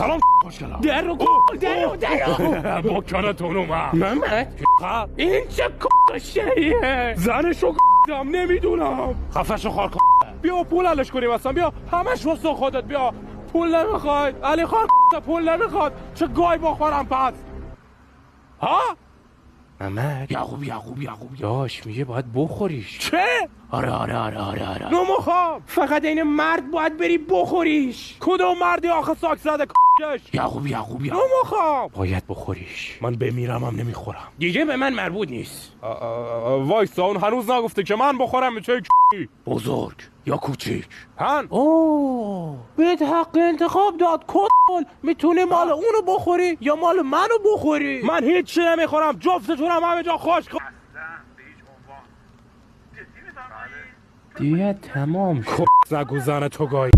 سلام خوشگلم. درو با کنتون اومد. محمد این چه کشهیه؟ زنشو نمیدونم. خفشو خار بیا پول علش کنیم اصلا. بیا همش واسه خودت. بیا پول نمیخوای علی خان پول نمیخواد. چه گای بخورم پس ها؟ محمد یعقوب داش میگه باید بخوریش. چه؟ آره نمیخوام. فقط این مرد باید بری بخوریش. کدوم مردی آخه ساک زده کش؟ یعقوب نمیخوام. باید بخوریش. من بمیرم هم نمیخورم. دیگه به من مربوط نیست. وایسا اون هنوز نگفته که من بخورم. چه بزرگ یا کوچیک؟ هن بهت حق انتخاب داد. کل میتونی مال اونو بخوری یا مال منو بخوری. من هیچی نمیخورم. جفتتونم همه جا خوش. دیگه تمام شد. نگو زن تو گایی.